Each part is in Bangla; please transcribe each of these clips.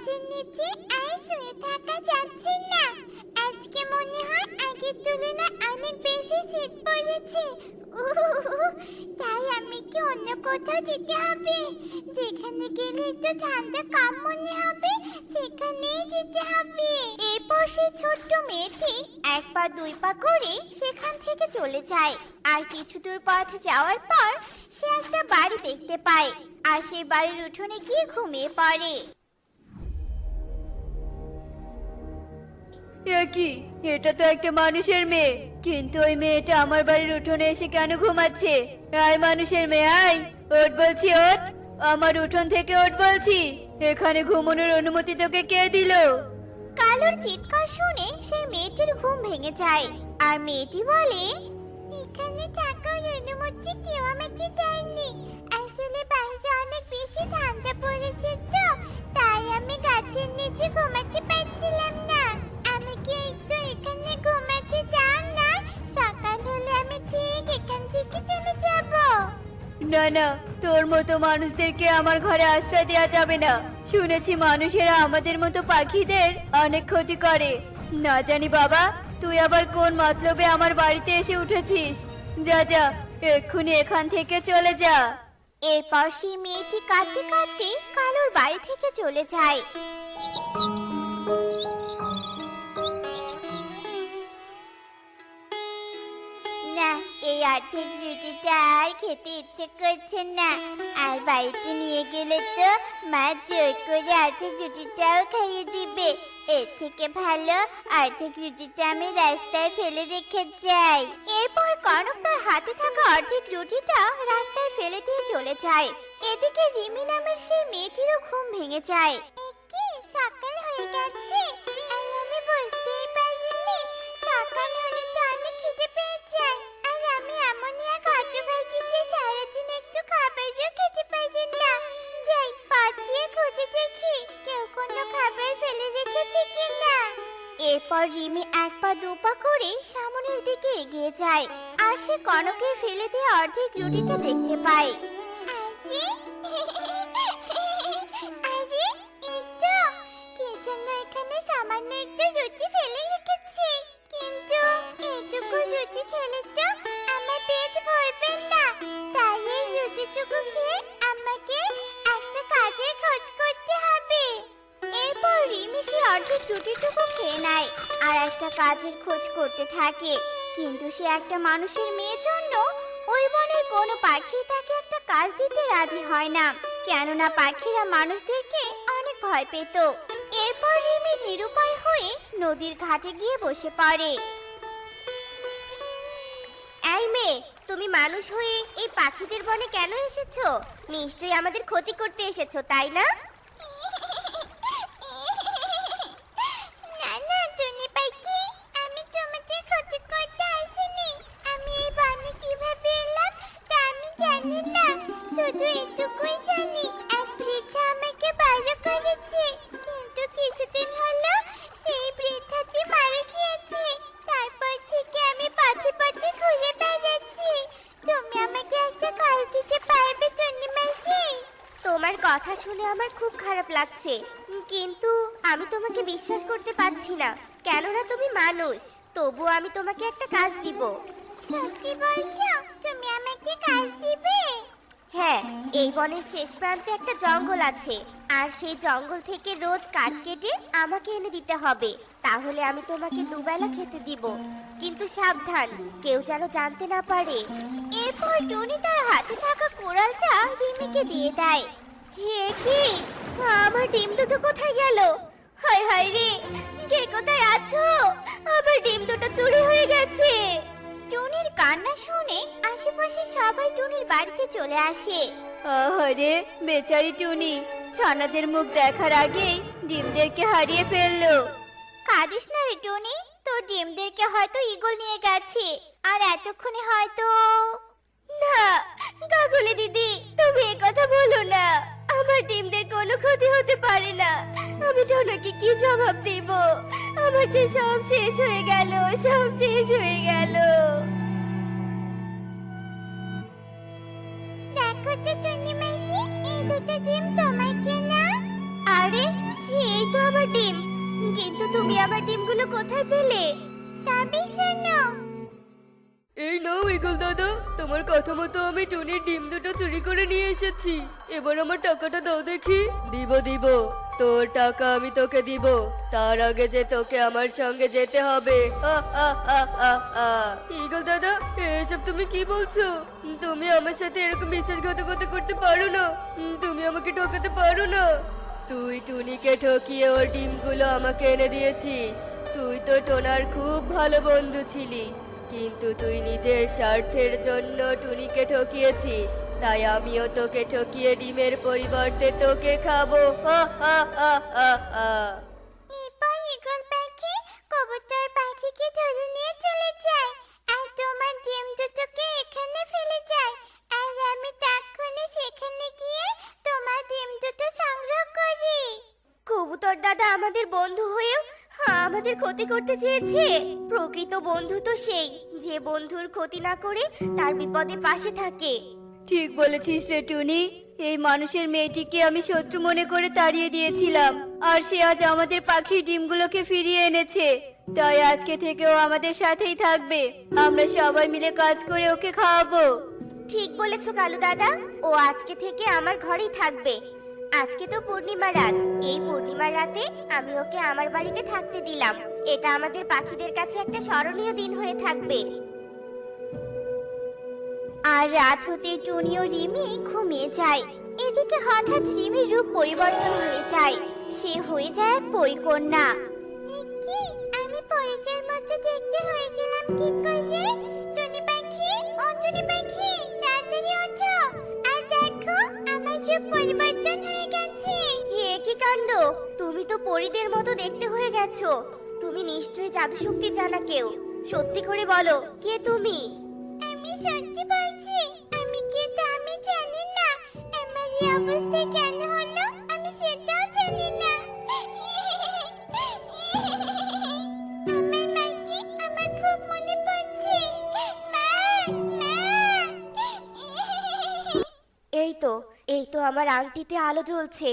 গাছের নিচে আর শুয়ে থাকা যাচ্ছে না। আজকে মনে হয় আগের তুলনায় অনেক বেশি শীত পড়েছে। তাই আমি কি অন্য কোথাও যেতে হবে? যেখানে গেলে একটু ঠান্ডা কম মনে হবে সেখানেই যেতে হবে। এরপর সেই ছোট্ট মেয়েটি এক পা দুই পা করে সেখান থেকে চলে যায়। আর কিছু দূর পথ যাওয়ার পর সে একটা বাড়ি দেখতে পায় আর সেই বাড়ির উঠোনে গিয়ে ঘুমিয়ে পড়ে। কি, এটা তো একটা মানুষের মেয়ে, কিন্তু ওই মেয়েটা আমার বাড়ির উঠোনে এসে কেন ঘুমাচ্ছে? আয় মানুষের মেয়ে, আয়, ওঠ বলছি, ওঠ, আমার উঠোন থেকে ওঠ বলছি। এখানে ঘুমানোর অনুমতি তোকে কে দিল? কালুর চিৎকার শুনে সেই মেয়েটির ঘুম ভেঙে যায় আর মেয়েটি বলে, এখানে থাকার অনুমতি কেউ আমাকে দেয়নি। আসলে বাইরে অনেক বেশি ঠান্ডা পড়েছে তো, তাই আমি গাছের নিচে ঘুমাতে পারছিলাম না। আমাকে একটু এখানে ঘুমাতে দাও না, সকাল হলে আমি ঠিক এখান থেকে চলে যাব। না না, তোর মতো মানুষদেরকে আমার ঘরে আশ্রয় দেওয়া যাবে না। শুনেছি মানুষেরা আমাদের মতো পাখিদের অনেক ক্ষতি করে। না জানি বাবা, তুই আবার কোন মতলবে আমার বাড়িতে এসে উঠেছিস? যা যা, এক্ষুনি এখান থেকে চলে যা। এরপর সেই মেয়েটি কাঁদতে কাঁদতে কালুর বাড়ি থেকে চলে যায়। না, এই অর্ধেক রুটিটা আর খেতে ইচ্ছে করছে না। আর বাড়িতে নিয়ে গেলে তো মা জোর করে অর্ধেক রুটিটাও খাইয়ে দিবে। এর থেকে ভালো অর্ধেক রুটিটা আমি রাস্তায় ফেলে রেখে যাই। এরপর কনক তার হাতে থাকা অর্ধেক রুটিটা রাস্তায় ফেলে দিয়ে চলে যায়। এদিকে রিমি নামের সেই মেয়েটিরও ঘুম ভেঙে যায়। কি সকাল হয়ে গেছে আর আমি বুঝতেই পারিনি। সকাল হলে তো অনেক খিদে পেয়ে যায়। আর আমি এমনই এক হতভাগী যে সারাদিন একটু খাবারও খেতে পারি না। যাই পথ দিয়ে খুঁজে দেখি কেউ কোনো খাবার ফেলে রেখেছে কিনা। এরপর রিমি এক পা দু পা করে সামনের দিকে এগিয়ে যায় আর সে কনকের ফেলে দিয়ে অর্ধেক রুটিটা দেখতে পায়। আরে এই তো, কে যেন এখানে সামান্য একটু রুটি ফেলে রেখেছে। কিন্তু এইটুকু রুটি খেলে তো আমার পেট ভরবে না। তাই এই রুটিটুকু খেয়ে আমাকে একটা কাজের খোঁজ করতে হবে। এরপর রিমি সে অর্ধেক রুটিটুকু খেয়ে নেয় আর একটা কাজের খোঁজ করতে থাকে। কিন্তু সে একটা মানুষের মেয়ের জন্য ওই বনের কোনো পাখি তাকে একটা কাজ দিতে রাজি হয় না, কেননা পাখিরা মানুষদেরকে অনেক ভয় পেত। এরপর রিমি নিরুপায় হয়ে নদীর ঘাটে গিয়ে বসে পড়ে। এই মেয়ে, তুমি মানুষ হয়ে এই পাখিদের বনে কেন এসেছো? নিশ্চয়ই আমাদের ক্ষতি করতে এসেছো, তাই না? না না টুনি পাখি, আমি তোমাদের ক্ষতি করতে আসিনি। আমি এই বনে কিভাবে এলাম তা আমি জানি না। শুধু এটুকুই জানি এক বৃদ্ধা আমাকে ভালো করেছে, কিন্তু কিছুদিন হলো সেই বৃদ্ধাটি মারা গিয়েছে। তারপর থেকে আমি পথে পথে ঘুরে বেড়াচ্ছি। তুমি আমাকে একটা কাজ দিতে পারবে টুনি মাসি? তোমার কথা শুনে আমার খুব খারাপ লাগছে, কিন্তু আমি তোমাকে বিশ্বাস করতে পারছি না, কেননা তুমি মানুষ। তবু আমি তোমাকে একটা কাজ দিব। সত্যি বলছো? তুমি আমাকে কাজ দিবে? হ্যাঁ, এই বনের শেষ প্রান্তে একটা জঙ্গল আছে, আর সেই জঙ্গল থেকে রোজ কাঠ কেটে আমাকে এনে দিতে হবে। তাহলে আমি তোমাকে দুবেলা খেতে দিব, কিন্তু সাবধান, কেউ যেন জানতে না পারে। এরপর টুনি তার হাতে থাকা কোড়ালটা রিমিকে দিয়ে দেয়। হে কি, আমার ডিম দুটো কোথায় গেল? হায় হায় রে, কে কোথায় আছো? আমার ডিম দুটো চুরি হয়ে গেছে। টুনির কান্না শুনে আশেপাশে সবাই টুনির বাড়িতে চলে আসে। আহারে বেচারি টুনি, ছানাদের মুখ দেখার আগেই ডিমদেরকে হারিয়ে ফেললো। কাঁদিস না রে টুনি, তোর ডিমদেরকে হয়তো ঈগল নিয়ে গেছে, আর এতক্ষণে হয়তো। না কাকুলি দিদি, তুমি এ কথা বলো না। আমার ডিমদের কোনো ক্ষতি হতে পারে না। আমি টোনাকে কি জবাব দিব? আমার যে সব শেষ হয়ে গেল, সব শেষ হয়ে গেল। দেখো তো টুনি মাসি, এই দুটো ডিম তোমার কেনা। আরে এই তো আমার ডিম, কিন্তু তুমি আমার ডিমগুলো কোথায় পেলে? তবে শোনো, এই নাও ইগল দাদা, তোমার কথা মতো আমি টুনির ডিম দুটো চুরি করে নিয়ে এসেছি। এবার আমার টাকাটা দাও দেখি। দিব দিব, তোর টাকা আমি তোকে দিব, তার আগে যে তোকে আমার সঙ্গে যেতে হবে। ইগল দাদা, এসব তুমি কি বলছো? তুমি আমার সাথে এরকম বিশ্বাসঘাতকতা করতে পারো না। তুমি আমাকে ঠকাতে পারো না। তুই টুনিকে ঠকিয়ে ওর ডিমগুলো আমাকে এনে দিয়েছিস। তুই তো টোনার খুব ভালো বন্ধু ছিলি, কিন্তু তুই নিজের স্বার্থের জন্য টুনিকে ঠকিয়েছিস। তাই আমিও তোকে ঠকিয়ে ডিমের পরিবর্তে তোকে খাবো। এরপর ঈগল পাখি কবুতর পাখিকে ধরে নিয়ে চলে যায় আর তোমার ডিম দুটোকে এখানে ফেলে যায়। আর আমি তখনই সেখানে গিয়ে তোমার ডিম দুটো সংগ্রহ করি। কবুতর দাদা আমাদের বন্ধু হয়েও আমাদের ক্ষতি করতে চেয়েছে। প্রকৃত বন্ধু তো সেই যে বন্ধুর ক্ষতি না করে তার বিপদে পাশে থাকে। ঠিক বলেছিস রে টুনি, এই মানুষের মেয়েটিকে আমি শত্রু মনে করে তাড়িয়ে দিয়েছিলাম, আর সে আজ আমাদের পাখির ডিমগুলোকে ফিরিয়ে এনেছে। তাই আজকে থেকেও আমাদের সাথেই থাকবে। আমরা সবাই মিলে কাজ করে ওকে খাওয়াবো। ঠিক বলেছো কালু দাদা, ও আজকে থেকে আমার ঘরেই থাকবে। আজকে তো পূর্ণিমা রাত, এই পূর্ণিমার রাতে আমি ওকে আমার বাড়িতে থাকতে দিলাম। এটা আমাদের পাখিদের কাছে একটা স্মরণীয় দিন হয়ে থাকবে। আর রাত হতে টুনি ও রিমি ঘুমিয়ে যায়। এদিকে হঠাৎ রিমির রূপ পরিবর্তন হয়ে যায়, সে হয়ে যায় এক পরিকন্যা। কি আমি পরিচয়ের মতো দেখতে হয়ে গেলাম কি করে? টুনি পাখি, ও টুনি পাখি, তাড়াতাড়ি ওঠো আর দেখো আমার রূপ পরিবর্তন হয়ে গেছে। এ কি কাণ্ড, তুমি তো পরীদের মতো দেখতে হয়ে গেছো। তুমি নিশ্চয়ই জাদু শক্তি জানা কেউ। সত্যি করে বলো, কে তুমি? আমি সত্যি বলছি, আমি কে তা আমি জানি না। আমার এই অবস্থা কেন হলো আমি সেটাও জানি না। আমার মাকে আমার খুব মনে পড়ছে। মা, মা। এই তো আমার আংটিতে আলো জ্বলছে।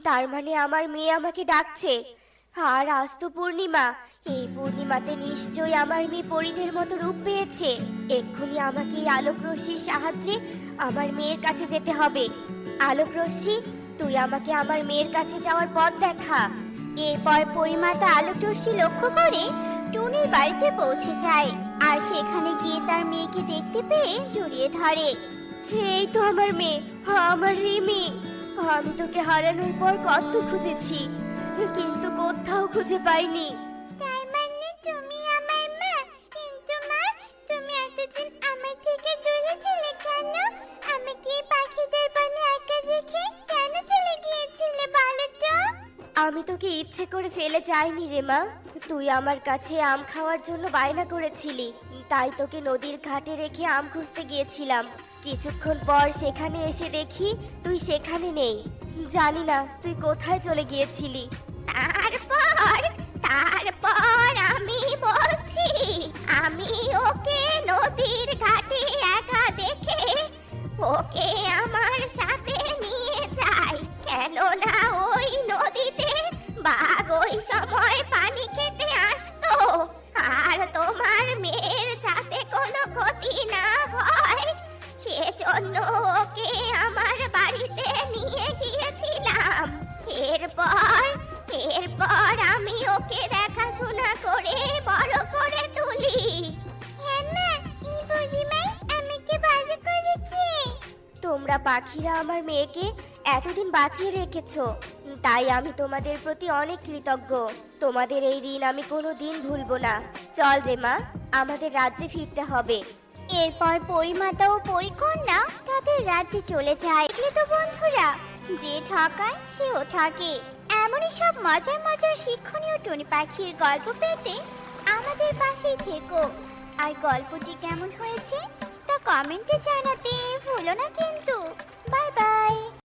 তার মানে আমার মেয়ে আমাকে ডাকছে। আর আজ তো পূর্ণিমা, এই পূর্ণিমাতে নিশ্চয়ই আমার মেয়ে পরীদের মতো রূপ পেয়েছে। এক্ষুনি আমাকে এই আলোক রশ্মির সাহায্যে আমার মেয়ের কাছে যেতে হবে। আলোক রশ্মি, তুই আমাকে আমার মেয়ের কাছে যাওয়ার পথ দেখা। এরপর পরিমাতা আলোক রশ্মি লক্ষ্য করে টুনির বাড়িতে পৌঁছে যায় আর সেখানে গিয়ে তার মেয়েকে দেখতে পেয়ে জড়িয়ে ধরে। এই তো আমার মেয়ে, আমার রিমি। আমি তোকে হারানোর পর কত খুঁজেছি, কিন্তু কোথাও খুঁজে পাইনি। তার মানে তুমি আমার মা? কিন্তু মা, তুমি এতদিন আমার থেকে দূরে ছিলে কেন? আমাকে পাখিদের বনে একা রেখে কেন চলে গিয়েছিলে বলো তো? আমি তোকে ইচ্ছে করে ফেলে যাইনি রে মা। তুই আমার কাছে আম খাওয়ার জন্য বায়না করেছিলি, তাই তোকে নদীর ঘাটে রেখে আম খুঁজতে গিয়েছিলাম। কিছুক্ষণ পর সেখানে এসে দেখি তুই সেখানে নেই। জানি না তুই কোথায় চলে গিয়েছিলি। তারপর আমি বলছি, আমি ওকে নদীর ঘাটে একা দেখে ওকে আমার সাথে নিয়ে যাই, কেননা ওই নদীতে বাঘ ওই সময় পানি খেতে আসতো। আর তোমার মেয়ের যাতে কোনো ক্ষতি না হয় সেজন্য ওকে আমার বাড়িতে নিয়ে গিয়েছিলাম। এরপর আমি ওকে দেখাশোনা করে বড় করে তুলি। তোমরা পাখিরা আমার মেয়েকে এতদিন বাঁচিয়ে রেখেছো, তাই আমি তোমাদের প্রতি অনেক কৃতজ্ঞ। তোমাদের এই ঋণ আমি কোনোদিন ভুলবো না। চল রে মা, আমাদের রাজ্যে ফিরতে হবে। এরপর পরিমাতা ও পরিকন্যা তাদের রাজ্যে চলে যায়। তো বন্ধুরা, যে ঠকায় সেও ঠকে। এমনই সব মজার মজার শিক্ষণীয় টুনি পাখির গল্প পেতে আমাদের পাশেই থেকো। আর গল্পটি কেমন হয়েছে তা কমেন্টে জানাতে ভুলো না কিন্তু। Bye bye.